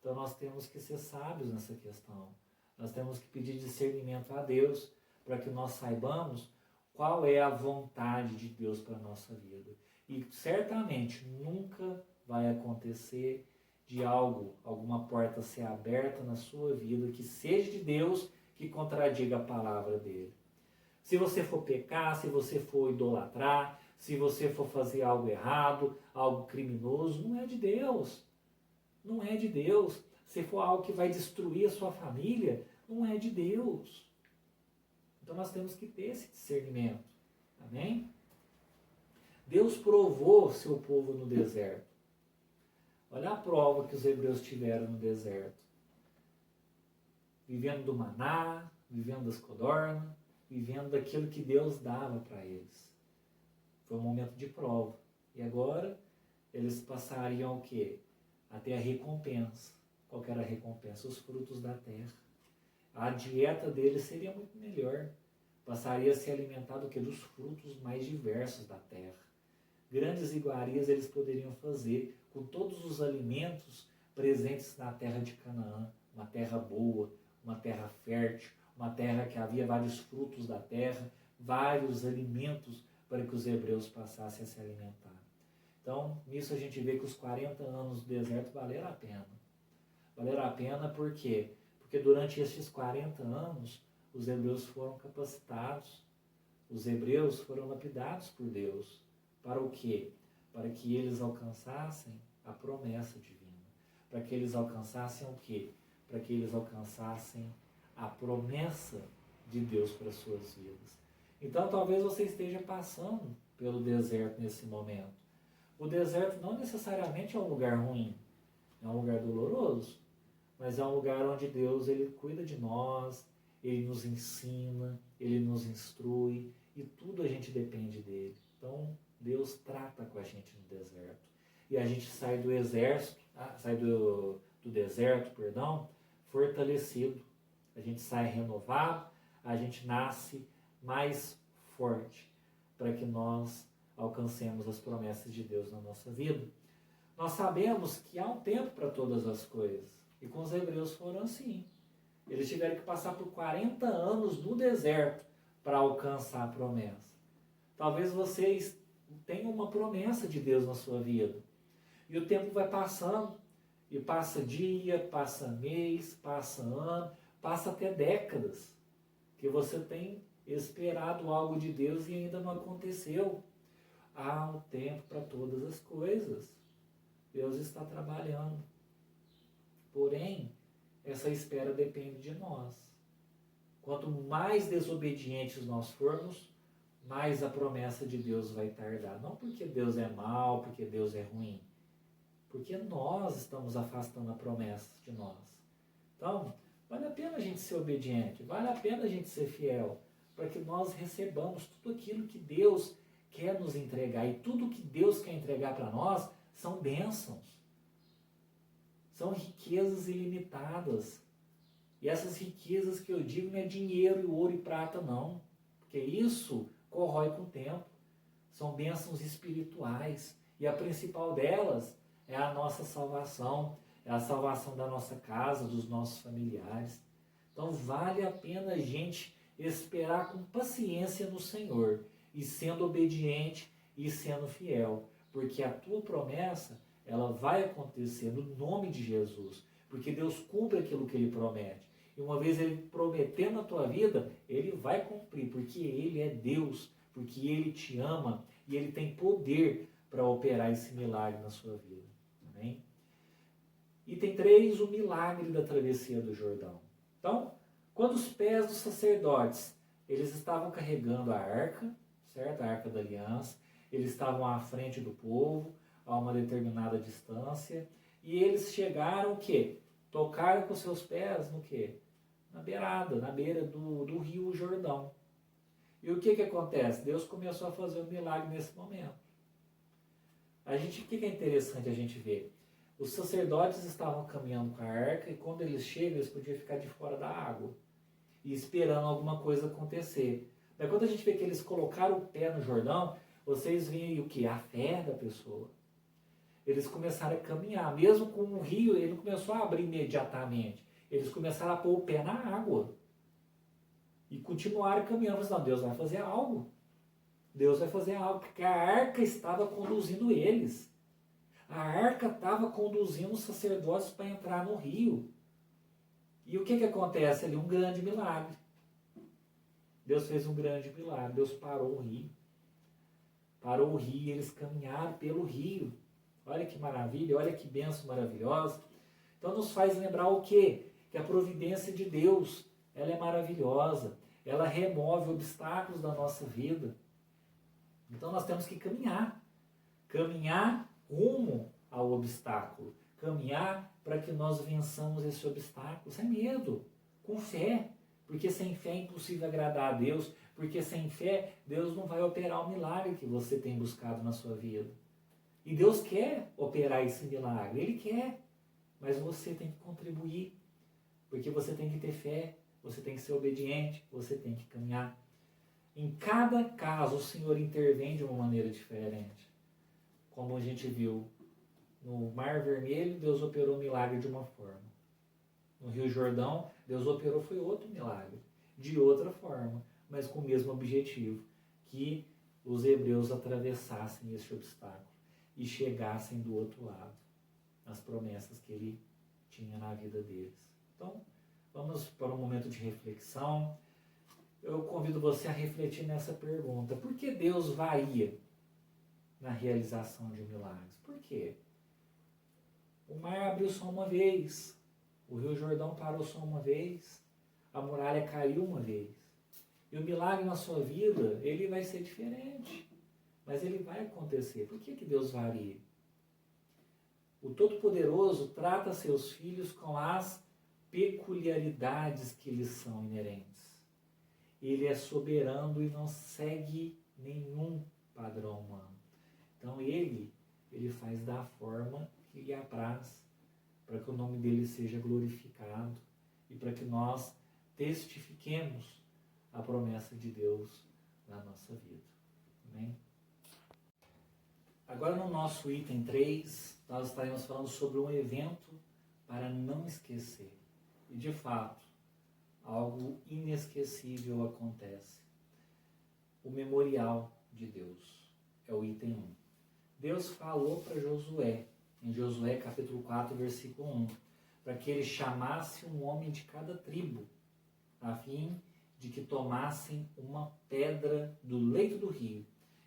Então nós temos que ser sábios nessa questão. Nós temos que pedir discernimento a Deus para que nós saibamos qual é a vontade de Deus para a nossa vida. E certamente nunca vai acontecer de alguma porta ser aberta na sua vida que seja de Deus, que contradiga a palavra dele. Se você for pecar, se você for idolatrar, se você for fazer algo errado, algo criminoso, não é de Deus. Não é de Deus. Se for algo que vai destruir a sua família, não é de Deus. Então nós temos que ter esse discernimento. Amém? Deus provou seu povo no deserto. Olha a prova que os hebreus tiveram no deserto. Vivendo do maná, vivendo das codornas, vivendo daquilo que Deus dava para eles. Foi um momento de prova. E agora eles passariam o quê? Até a recompensa. Qual que era a recompensa? Os frutos da terra. A dieta deles seria muito melhor. Passaria a se alimentar do que dos frutos mais diversos da terra. Grandes iguarias eles poderiam fazer com todos os alimentos presentes na terra de Canaã. Uma terra boa, uma terra fértil, uma terra que havia vários frutos da terra, vários alimentos para que os hebreus passassem a se alimentar. Então, nisso a gente vê que os 40 anos do deserto valeram a pena. Valeram a pena por quê? Porque durante esses 40 anos, os hebreus foram capacitados, os hebreus foram lapidados por Deus. Para o quê? Para que eles alcançassem a promessa divina. Para que eles alcançassem o quê? para que eles alcançassem a promessa de Deus para as suas vidas. Então talvez você esteja passando pelo deserto nesse momento. O deserto não necessariamente é um lugar ruim, é um lugar doloroso, mas é um lugar onde Deus ele cuida de nós, Ele nos ensina, Ele nos instrui e tudo a gente depende dele. Então Deus trata com a gente no deserto. E a gente sai do deserto, fortalecido. A gente sai renovado, a gente nasce mais forte para que nós alcancemos as promessas de Deus na nossa vida. Nós sabemos que há um tempo para todas as coisas. E com os hebreus foram assim. Eles tiveram que passar por 40 anos no deserto para alcançar a promessa. Talvez vocês tenham uma promessa de Deus na sua vida. E o tempo vai passando. E passa dia, passa mês, passa ano, passa até décadas. Que você tem esperado algo de Deus e ainda não aconteceu. Há um tempo para todas as coisas. Deus está trabalhando. Porém, essa espera depende de nós. Quanto mais desobedientes nós formos, mais a promessa de Deus vai tardar. Não porque Deus é mau, porque Deus é ruim. Porque nós estamos afastando a promessa de nós. Então, vale a pena a gente ser obediente, vale a pena a gente ser fiel, para que nós recebamos tudo aquilo que Deus quer nos entregar. E tudo que Deus quer entregar para nós são bênçãos. São riquezas ilimitadas. E essas riquezas que eu digo não é dinheiro, ouro e prata, não. Porque isso corrói com o tempo. São bênçãos espirituais. E a principal delas é a nossa salvação. É a salvação da nossa casa, dos nossos familiares. Então vale a pena a gente esperar com paciência no Senhor. E sendo obediente e sendo fiel. Porque a tua promessa, ela vai acontecer no nome de Jesus, porque Deus cumpre aquilo que Ele promete. E uma vez Ele prometendo na tua vida, Ele vai cumprir, porque Ele é Deus, porque Ele te ama e Ele tem poder para operar esse milagre na sua vida. Amém? Item 3, o milagre da travessia do Jordão. Então, quando os pés dos sacerdotes, eles estavam carregando a arca, certo? A arca da aliança, eles estavam à frente do povo, a uma determinada distância, e eles chegaram o quê? Tocaram com seus pés no quê? Na beira do rio Jordão. E o que acontece? Deus começou a fazer um milagre nesse momento. O que é interessante a gente ver? Os sacerdotes estavam caminhando com a arca, e quando eles chegam, eles podiam ficar de fora da água, e esperando alguma coisa acontecer. Mas quando a gente vê que eles colocaram o pé no Jordão, vocês veem o que? A fé da pessoa. Eles começaram a caminhar, mesmo com o rio, ele começou a abrir imediatamente. Eles começaram a pôr o pé na água. E continuaram caminhando. Mas não, Deus vai fazer algo. Deus vai fazer algo, porque a arca estava conduzindo eles. A arca estava conduzindo os sacerdotes para entrar no rio. E o que acontece ali? Um grande milagre. Deus fez um grande milagre. Deus parou o rio. Parou o rio e eles caminharam pelo rio. Olha que maravilha, olha que bênção maravilhosa. Então nos faz lembrar o quê? Que a providência de Deus, ela é maravilhosa. Ela remove obstáculos da nossa vida. Então nós temos que caminhar. Caminhar rumo ao obstáculo. Caminhar para que nós vençamos esse obstáculo. Sem medo, com fé. Porque sem fé é impossível agradar a Deus. Porque sem fé, Deus não vai operar o milagre que você tem buscado na sua vida. E Deus quer operar esse milagre, Ele quer, mas você tem que contribuir, porque você tem que ter fé, você tem que ser obediente, você tem que caminhar. Em cada caso, o Senhor intervém de uma maneira diferente. Como a gente viu, no Mar Vermelho, Deus operou o milagre de uma forma. No Rio Jordão, Deus operou foi outro milagre, de outra forma, mas com o mesmo objetivo, que os hebreus atravessassem esse obstáculo e chegassem do outro lado, as promessas que Ele tinha na vida deles. Então, vamos para um momento de reflexão. Eu convido você a refletir nessa pergunta. Por que Deus varia na realização de milagres? Por quê? O mar abriu só uma vez. O Rio Jordão parou só uma vez, a muralha caiu uma vez. E o milagre na sua vida, ele vai ser diferente, mas ele vai acontecer. Por que Deus varia? O Todo-Poderoso trata seus filhos com as peculiaridades que lhes são inerentes. Ele é soberano e não segue nenhum padrão humano. Então ele faz da forma que lhe apraz, para que o nome dele seja glorificado e para que nós testifiquemos a promessa de Deus na nossa vida. Amém? Agora no nosso item 3, nós estaremos falando sobre um evento para não esquecer. E de fato, algo inesquecível acontece. O memorial de Deus é o item 1. Deus falou para Josué, em Josué capítulo 4, versículo 1, para que ele chamasse um homem de cada tribo, a fim de que tomassem uma pedra do leito do rio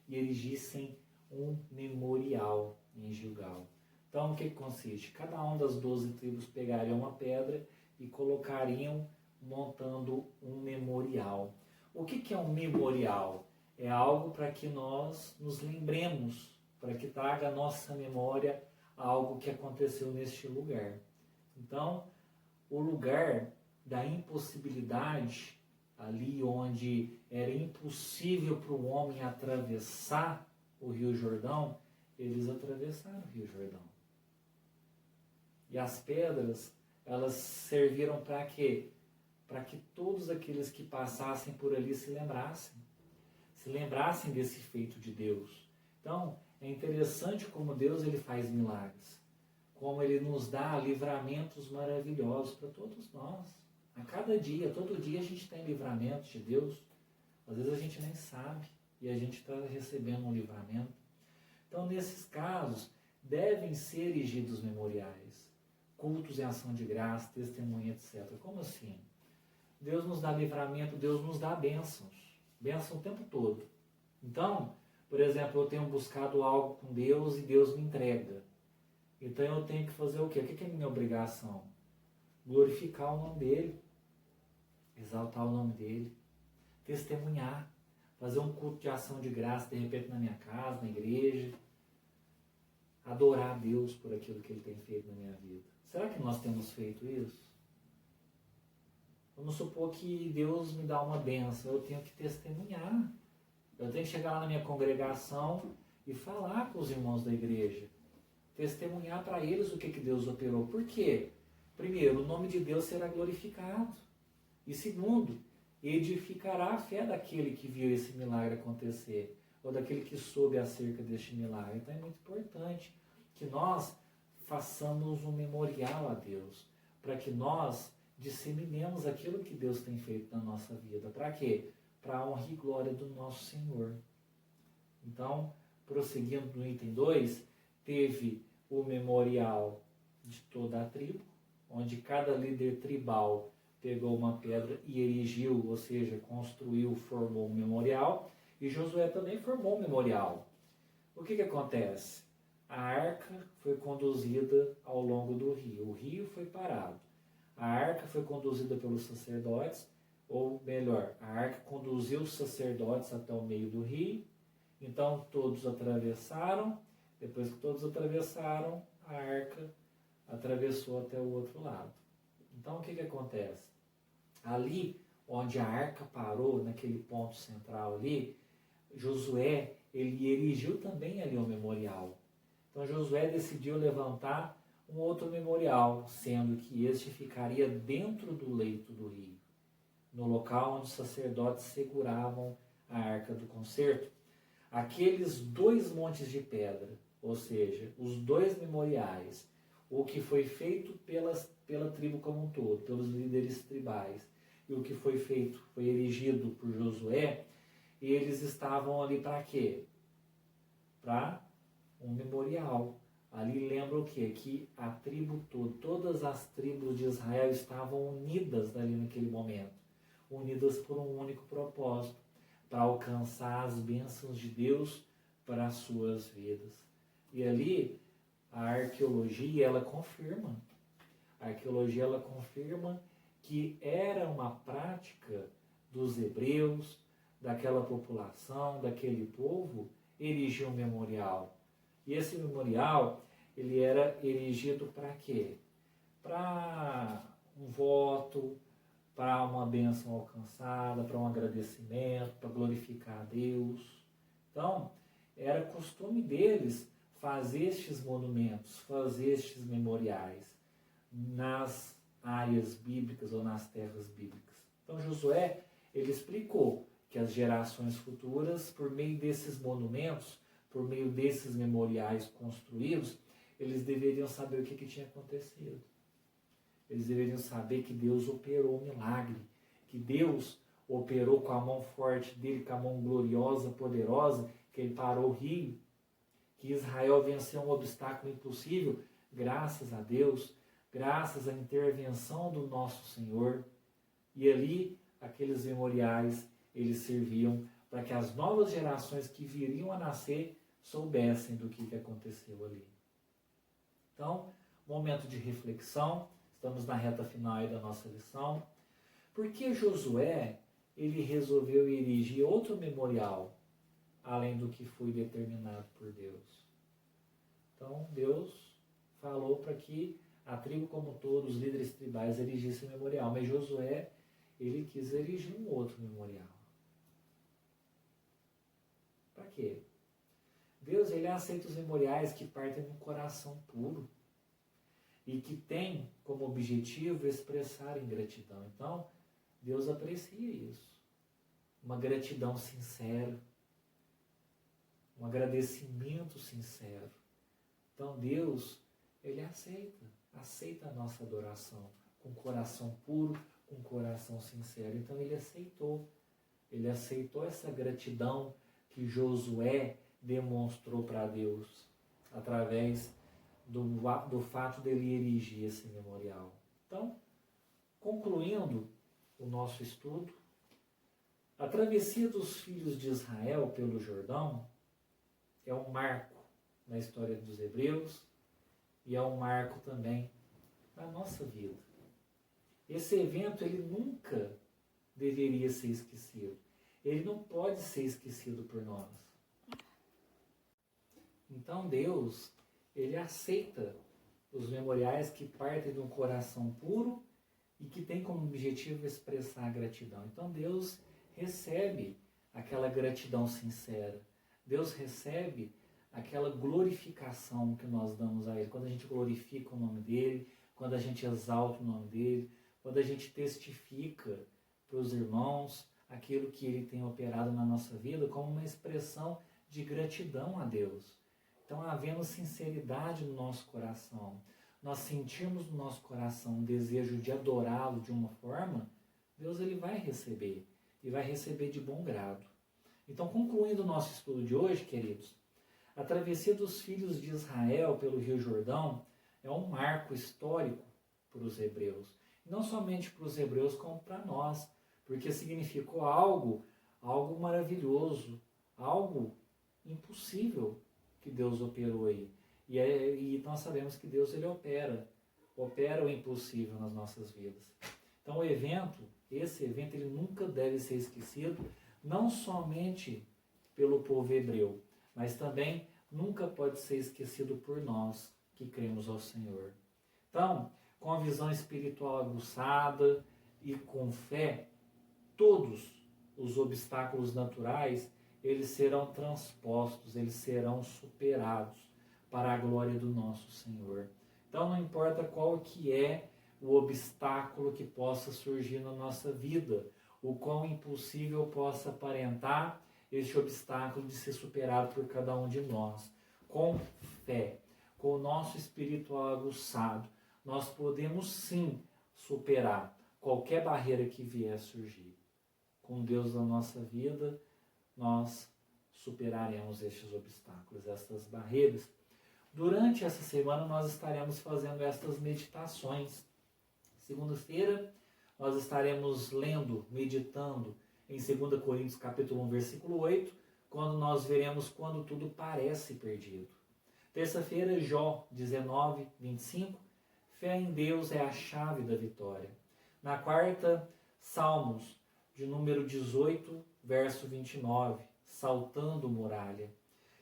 e erigissem um memorial em Gilgal. Então, o que consiste? Cada uma das 12 tribos pegaria uma pedra e colocariam montando um memorial. O que é um memorial? É algo para que nós nos lembremos, para que traga à nossa memória algo que aconteceu neste lugar. Então, o lugar da impossibilidade, ali onde era impossível para o homem atravessar o Rio Jordão, eles atravessaram o Rio Jordão. E as pedras, elas serviram para quê? Para que todos aqueles que passassem por ali se lembrassem desse feito de Deus. Então, é interessante como Deus ele faz milagres, como ele nos dá livramentos maravilhosos para todos nós. A cada dia, todo dia a gente tem livramentos de Deus. Às vezes a gente nem sabe e a gente está recebendo um livramento. Então, nesses casos, devem ser erigidos memoriais, cultos em ação de graça, testemunha, etc. Como assim? Deus nos dá livramento, Deus nos dá bênçãos. Bênção o tempo todo. Então, por exemplo, eu tenho buscado algo com Deus e Deus me entrega. Então eu tenho que fazer o quê? O que é a minha obrigação? Glorificar o nome dEle, exaltar o nome dEle, testemunhar, fazer um culto de ação de graça, de repente na minha casa, na igreja, adorar a Deus por aquilo que Ele tem feito na minha vida. Será que nós temos feito isso? Vamos supor que Deus me dá uma bênção, eu tenho que testemunhar. Eu tenho que chegar lá na minha congregação e falar com os irmãos da igreja. Testemunhar para eles o que Deus operou. Por quê? Primeiro, o nome de Deus será glorificado. E segundo, edificará a fé daquele que viu esse milagre acontecer, ou daquele que soube acerca deste milagre. Então é muito importante que nós façamos um memorial a Deus, para que nós disseminemos aquilo que Deus tem feito na nossa vida. Para quê? Para a honra e glória do nosso Senhor. Então, prosseguindo no item 2, teve o memorial de toda a tribo, onde cada líder tribal pegou uma pedra e erigiu, ou seja, construiu, formou um memorial, e Josué também formou um memorial. O que acontece? A arca foi conduzida ao longo do rio, o rio foi parado. A arca foi conduzida pelos sacerdotes, ou melhor, a arca conduziu os sacerdotes até o meio do rio, então todos atravessaram, depois que todos atravessaram, a arca atravessou até o outro lado. Então o que acontece? Ali onde a arca parou, naquele ponto central ali, Josué, ele erigiu também ali um memorial. Então Josué decidiu levantar um outro memorial, sendo que este ficaria dentro do leito do rio, no local onde os sacerdotes seguravam a arca do concerto. Aqueles 2 montes de pedra, ou seja, os 2 memoriais, o que foi feito pela tribo como um todo, pelos líderes tribais, e o que foi feito, foi erigido por Josué, eles estavam ali para quê? Para um memorial. Ali lembra o quê? Que a tribo toda, todas as tribos de Israel estavam unidas ali naquele momento, unidas por um único propósito, para alcançar as bênçãos de Deus para as suas vidas. E ali a arqueologia, ela confirma. A arqueologia ela confirma que era uma prática dos hebreus, daquela população, daquele povo, erigir um memorial. E esse memorial, ele era erigido para quê? Para um voto, para uma bênção alcançada, para um agradecimento, para glorificar a Deus. Então, era costume deles fazer estes monumentos, fazer estes memoriais nas áreas bíblicas ou nas terras bíblicas. Então, Josué, ele explicou que as gerações futuras, por meio desses monumentos, por meio desses memoriais construídos, eles deveriam saber o que tinha acontecido. Eles deveriam saber que Deus operou um milagre, que Deus operou com a mão forte dele, com a mão gloriosa, poderosa, que ele parou o rio, que Israel venceu um obstáculo impossível, graças a Deus, graças à intervenção do nosso Senhor. E ali, aqueles memoriais, eles serviam para que as novas gerações que viriam a nascer soubessem do que aconteceu ali. Então, momento de reflexão, estamos na reta final aí da nossa lição. Por que Josué, ele resolveu erigir outro memorial, além do que foi determinado por Deus? Então, Deus falou para que a tribo como todos, os líderes tribais, erigissem memorial, mas Josué, ele quis erigir um outro memorial. Para quê? Deus, ele aceita os memoriais que partem de um coração puro e que tem como objetivo expressar gratidão. Então, Deus aprecia isso. Uma gratidão sincera, um agradecimento sincero. Então, Deus, ele aceita a nossa adoração com coração puro, com coração sincero. Então, ele aceitou essa gratidão que Josué demonstrou para Deus através do fato dele erigir esse memorial. Então, concluindo o nosso estudo, a travessia dos filhos de Israel pelo Jordão é um marco na história dos hebreus e é um marco também na nossa vida. Esse evento, ele nunca deveria ser esquecido. Ele não pode ser esquecido por nós. Então Deus, ele aceita os memoriais que partem de um coração puro e que tem como objetivo expressar a gratidão. Então Deus recebe aquela gratidão sincera. Deus recebe aquela glorificação que nós damos a Ele. Quando a gente glorifica o nome dEle, quando a gente exalta o nome dEle, quando a gente testifica para os irmãos aquilo que Ele tem operado na nossa vida como uma expressão de gratidão a Deus. Então, havendo sinceridade no nosso coração, nós sentirmos no nosso coração um desejo de adorá-lo de uma forma, Deus ele vai receber, e vai receber de bom grado. Então, concluindo o nosso estudo de hoje, queridos, a travessia dos filhos de Israel pelo Rio Jordão é um marco histórico para os hebreus. E não somente para os hebreus, como para nós, porque significou algo maravilhoso, algo impossível que Deus operou aí. E nós sabemos que Deus ele opera o impossível nas nossas vidas. Então esse evento ele nunca deve ser esquecido, não somente pelo povo hebreu, mas também nunca pode ser esquecido por nós que cremos ao Senhor. Então, com a visão espiritual aguçada e com fé, todos os obstáculos naturais, eles serão transpostos, eles serão superados para a glória do nosso Senhor. Então não importa qual que é o obstáculo que possa surgir na nossa vida, o quão impossível possa aparentar este obstáculo de ser superado por cada um de nós. Com fé, com o nosso espiritual aguçado, nós podemos sim superar qualquer barreira que vier a surgir. Com Deus na nossa vida, nós superaremos estes obstáculos, estas barreiras. Durante essa semana nós estaremos fazendo estas meditações. Segunda-feira nós estaremos lendo, meditando em 2 Coríntios capítulo 1, versículo 8, quando nós veremos quando tudo parece perdido. Terça-feira, Jó 19, 25, Fé em Deus é a chave da vitória. Na quarta, Salmos, de número 18, verso 29, saltando muralha.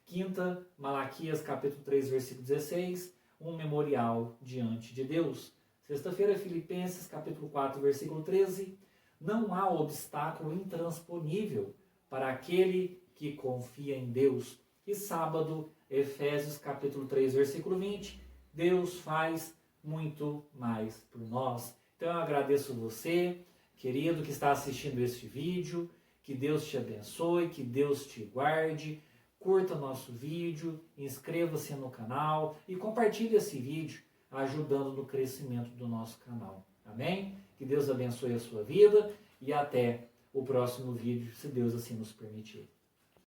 Quinta, Malaquias, capítulo 3, versículo 16, um memorial diante de Deus. Sexta-feira, Filipenses, capítulo 4, versículo 13, não há obstáculo intransponível para aquele que confia em Deus. E sábado, Efésios, capítulo 3, versículo 20, Deus faz muito mais por nós. Então eu agradeço você, querido, que está assistindo este vídeo, que Deus te abençoe, que Deus te guarde, curta nosso vídeo, inscreva-se no canal e compartilhe esse vídeo, ajudando no crescimento do nosso canal. Amém? Que Deus abençoe a sua vida e até o próximo vídeo, se Deus assim nos permitir.